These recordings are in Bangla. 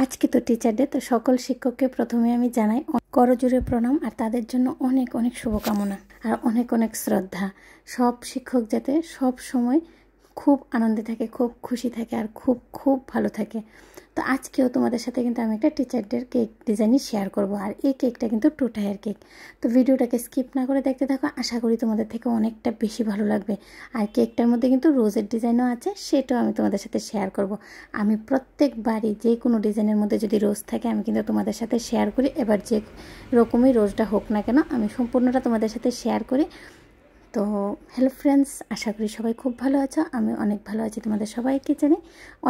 আজকে তো টিচার ডে, তো সকল শিক্ষককে প্রথমে আমি জানাই করজোড়ে প্রণাম আর তাদের জন্য অনেক অনেক শুভকামনা আর অনেক অনেক শ্রদ্ধা। সব শিক্ষক যাতে সব সময় খুব আনন্দে থাকে, খুব খুশি থাকে আর খুব খুব ভালো থাকে। তো আজকেও তোমাদের সাথে কিন্তু আমি একটা টিচার ডের কেক ডিজাইনই শেয়ার করব। আর এই কেকটা কিন্তু 2 টায়ার কেক। তো ভিডিওটাকে স্কিপ না করে দেখতে থাকো, আশা করি তোমাদের থেকে অনেকটা বেশি ভালো লাগবে। আর কেকটার মধ্যে কিন্তু রোজের ডিজাইনও আছে, সেটাও আমি তোমাদের সাথে শেয়ার করব। আমি প্রত্যেকবারই যে কোনো ডিজাইনের মধ্যে যদি রোজ থাকে আমি কিন্তু তোমাদের সাথে শেয়ার করি। এবার যে রকমই রোজটা হোক না কেন আমি সম্পূর্ণটা তোমাদের সাথে শেয়ার করি। তো হ্যালো ফ্রেন্ডস, আশা করি সবাই খুব ভালো আছো। আমি অনেক ভালো আছি। তোমাদের সবাইকে জানাই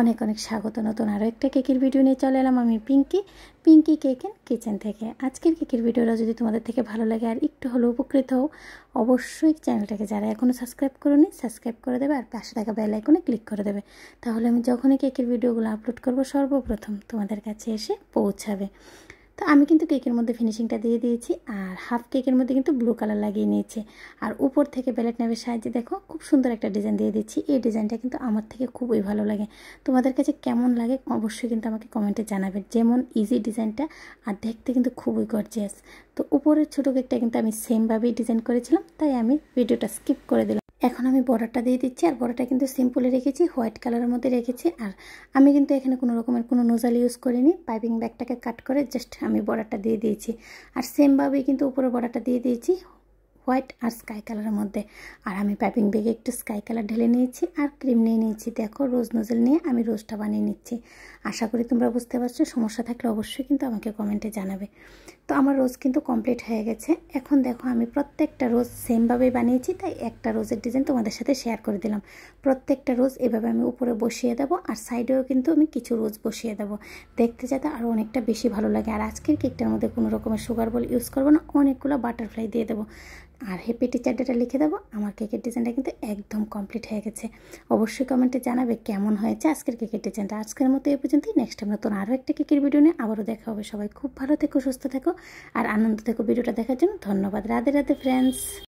অনেক অনেক স্বাগত। নতুন আরও একটা কেকের ভিডিও নিয়ে চলে এলাম আমি পিঙ্কি কেক এন্ড কিচেন থেকে। আজকের কেকের ভিডিওটা যদি তোমাদের থেকে ভালো লাগে আর একটু হলেও উপকৃত হও, অবশ্যই চ্যানেলটাকে যারা এখনও সাবস্ক্রাইব করোনি সাবস্ক্রাইব করে দেবে আর পাশে থাকা বেল আইকনে ক্লিক করে দেবে। তাহলে আমি যখনই কেকের ভিডিওগুলো আপলোড করব সর্বপ্রথম তোমাদের কাছে এসে পৌঁছাবে। তো আমি কিন্তু কেকের মধ্যে ফিনিশিংটা দিয়ে দিয়েছি আর হাফ কেকের মধ্যে কিন্তু ব্লু কালার লাগিয়ে নিয়েছি। আর উপর থেকে প্যালেট নাইফের সাহায্যে দেখো খুব সুন্দর একটা ডিজাইন দিয়ে দিচ্ছি। এই ডিজাইনটা কিন্তু আমার থেকে খুবই ভালো লাগে। তোমাদের কাছে কেমন লাগে অবশ্যই কিন্তু আমাকে কমেন্টে জানাবে। যেমন ইজি ডিজাইনটা আর দেখতে কিন্তু খুবই গর্জিয়াস। তো উপরের ছোটো কেকটা কিন্তু আমি সেমভাবেই ডিজাইন করেছিলাম, তাই আমি ভিডিওটা স্কিপ করে দিলাম। এখন আমি বর্ডারটা দিয়ে দিচ্ছি আর বর্ডারটা কিন্তু সিম্পলে রেখেছি, হোয়াইট কালারের মধ্যে রেখেছি। আর আমি কিন্তু এখানে কোনো রকমের কোনো নোজাল ইউজ করিনি, পাইপিং ব্যাগটাকে কাট করে জাস্ট আমি বর্ডারটা দিয়ে দিয়েছি। আর সেমভাবেই কিন্তু উপরে বর্ডারটা দিয়ে দিয়েছি হোয়াইট আর স্কাই কালারের মধ্যে। আর আমি পাইপিং ব্যাগে একটু স্কাই কালার ঢেলে নিয়েছি আর ক্রিম নিয়ে নিয়েছি। দেখো রোজ নোজেল নিয়ে আমি রোজটা বানিয়ে নিচ্ছি। আশা করি তোমরা বুঝতে পারছো। সমস্যা থাকলে অবশ্যই কিন্তু আমাকে কমেন্টে জানাবে। তো আমার রোজ কিন্তু কমপ্লিট হয়ে গেছে। এখন দেখো আমি প্রত্যেকটা রোজ সেমভাবেই বানিয়েছি, তাই একটা রোজের ডিজাইন তোমাদের সাথে শেয়ার করে দিলাম। প্রত্যেকটা রোজ এভাবে আমি উপরে বসিয়ে দেবো আর সাইডেও কিন্তু আমি কিছু রোজ বসিয়ে দেবো, দেখতে যাতে আরও অনেকটা বেশি ভালো লাগে। আর আজকের কেকটার মধ্যে কোনো রকমের সুগার বল ইউজ করবো না, অনেকগুলো বাটারফ্লাই দিয়ে দেবো আর হ্যাপি টিচার ডেটা লিখে দেবো। আমার কেকের ডিজাইনটা কিন্তু একদম কমপ্লিট হয়ে গেছে। অবশ্যই কমেন্টে জানাবে কেমন হয়েছে আজকের কেকের ডিজাইনটা। আজকের মতো এই পর্যন্তই। নেক্সট টাইম নতুন আরও একটা কেকের ভিডিও নিয়ে আবারও দেখা হবে। সবাই খুব ভালো থেকো, সুস্থ থেকো আর আনন্দ থেকো। ভিডিওটা দেখার জন্য ধন্যবাদ। রাধে রাধে ফ্রেন্ডস।